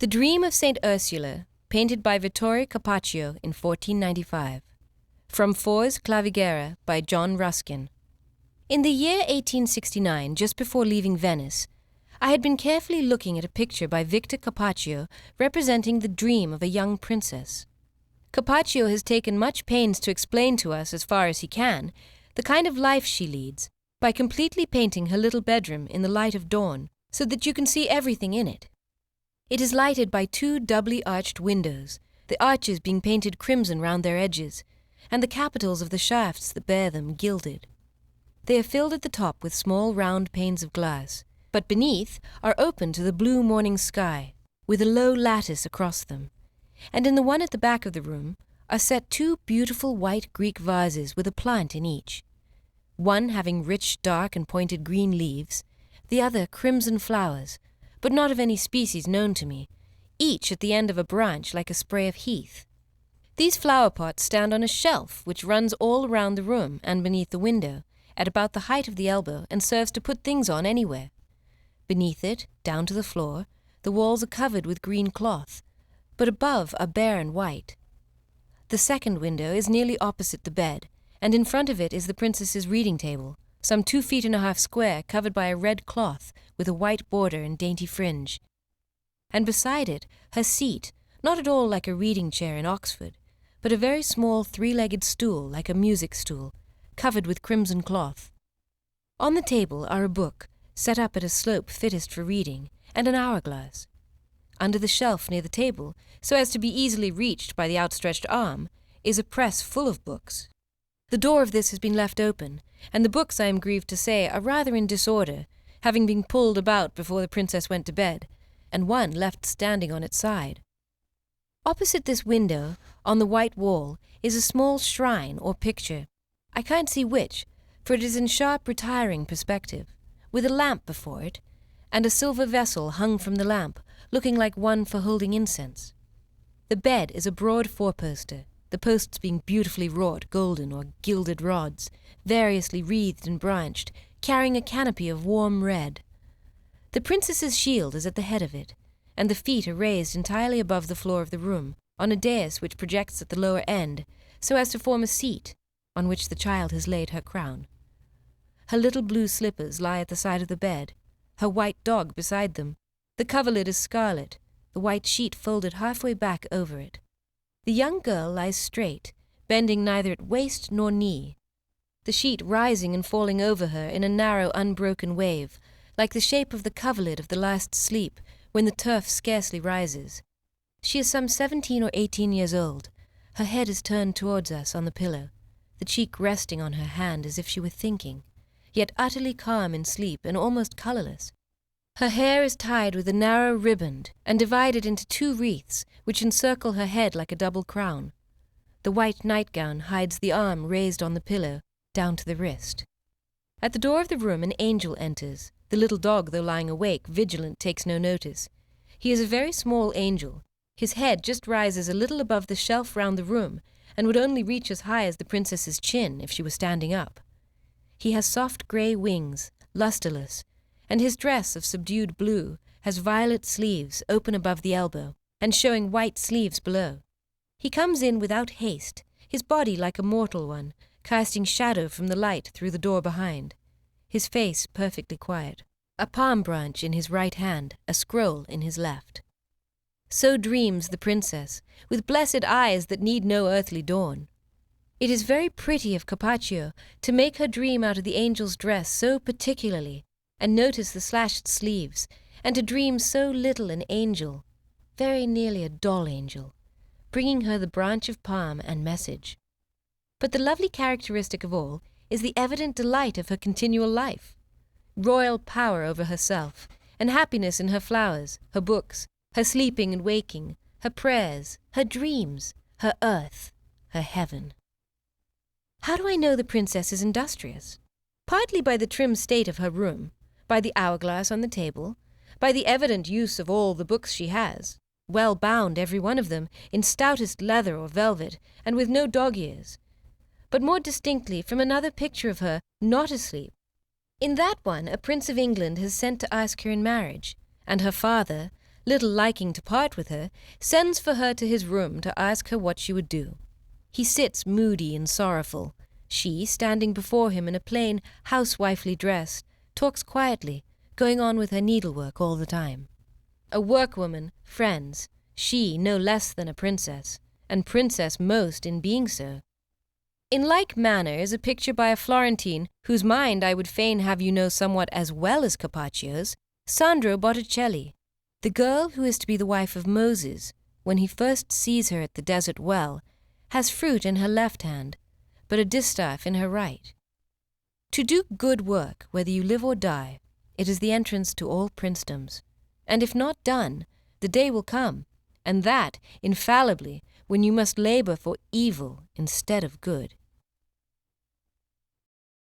The Dream of St. Ursula, painted by Vittore Carpaccio in 1495. From Four's Clavigera by John Ruskin. In the year 1869, just before leaving Venice, I had been carefully looking at a picture by Vittore Carpaccio representing the dream of a young princess. Carpaccio has taken much pains to explain to us, as far as he can, the kind of life she leads, by completely painting her little bedroom in the light of dawn, so that you can see everything in it. It is lighted by two doubly arched windows, the arches being painted crimson round their edges, and the capitals of the shafts that bear them gilded. They are filled at the top with small round panes of glass, but beneath are open to the blue morning sky, with a low lattice across them, and in the one at the back of the room are set two beautiful white Greek vases with a plant in each, one having rich, dark and pointed green leaves, the other crimson flowers, but not of any species known to me, each at the end of a branch like a spray of heath. These flower pots stand on a shelf which runs all around the room and beneath the window, at about the height of the elbow, and serves to put things on anywhere. Beneath it, down to the floor, the walls are covered with green cloth, but above are bare and white. The second window is nearly opposite the bed, and in front of it is the princess's reading table, some 2 feet and a half square, covered by a red cloth with a white border and dainty fringe. And beside it, her seat, not at all like a reading chair in Oxford, but a very small 3-legged stool like a music stool, covered with crimson cloth. On the table are a book, set up at a slope fittest for reading, and an hourglass. Under the shelf near the table, so as to be easily reached by the outstretched arm, is a press full of books. The door of this has been left open, and the books, I am grieved to say, are rather in disorder, having been pulled about before the princess went to bed, and one left standing on its side. Opposite this window, on the white wall, is a small shrine or picture. I can't see which, for it is in sharp retiring perspective, with a lamp before it, and a silver vessel hung from the lamp, looking like one for holding incense. The bed is a broad four-poster, the posts being beautifully wrought golden or gilded rods, variously wreathed and branched, carrying a canopy of warm red. The princess's shield is at the head of it, and the feet are raised entirely above the floor of the room, on a dais which projects at the lower end, so as to form a seat, on which the child has laid her crown. Her little blue slippers lie at the side of the bed, her white dog beside them. The coverlid is scarlet, the white sheet folded halfway back over it. The young girl lies straight, bending neither at waist nor knee, the sheet rising and falling over her in a narrow, unbroken wave, like the shape of the coverlid of the last sleep, when the turf scarcely rises. She is some 17 or 18 years old. Her head is turned towards us on the pillow, the cheek resting on her hand as if she were thinking, yet utterly calm in sleep and almost colourless. Her hair is tied with a narrow riband and divided into 2 wreaths, which encircle her head like a double crown. The white nightgown hides the arm raised on the pillow, down to the wrist. At the door of the room an angel enters. The little dog, though lying awake, vigilant, takes no notice. He is a very small angel. His head just rises a little above the shelf round the room, and would only reach as high as the princess's chin if she were standing up. He has soft grey wings, lustreless, and his dress of subdued blue has violet sleeves open above the elbow, and showing white sleeves below. He comes in without haste, his body like a mortal one, casting shadow from the light through the door behind, his face perfectly quiet, a palm branch in his right hand, a scroll in his left. So dreams the princess, with blessed eyes that need no earthly dawn. It is very pretty of Carpaccio to make her dream out of the angel's dress so particularly, and notice the slashed sleeves, and to dream so little an angel, very nearly a doll angel, bringing her the branch of palm and message. But the lovely characteristic of all is the evident delight of her continual life, royal power over herself, and happiness in her flowers, her books, her sleeping and waking, her prayers, her dreams, her earth, her heaven. How do I know the princess is industrious? Partly by the trim state of her room, by the hourglass on the table, by the evident use of all the books she has, well bound every one of them, in stoutest leather or velvet, and with no dog-ears, but more distinctly from another picture of her not asleep. In that one a prince of England has sent to ask her in marriage, and her father, little liking to part with her, sends for her to his room to ask her what she would do. He sits moody and sorrowful. She, standing before him in a plain, housewifely dress, talks quietly, going on with her needlework all the time. A workwoman, friends, she no less than a princess, and princess most in being so. In like manner is a picture by a Florentine, whose mind I would fain have you know somewhat as well as Carpaccio's, Sandro Botticelli. The girl who is to be the wife of Moses, when he first sees her at the desert well, has fruit in her left hand, but a distaff in her right. To do good work, whether you live or die, it is the entrance to all princedoms. And if not done, the day will come, and that, infallibly, when you must labor for evil instead of good.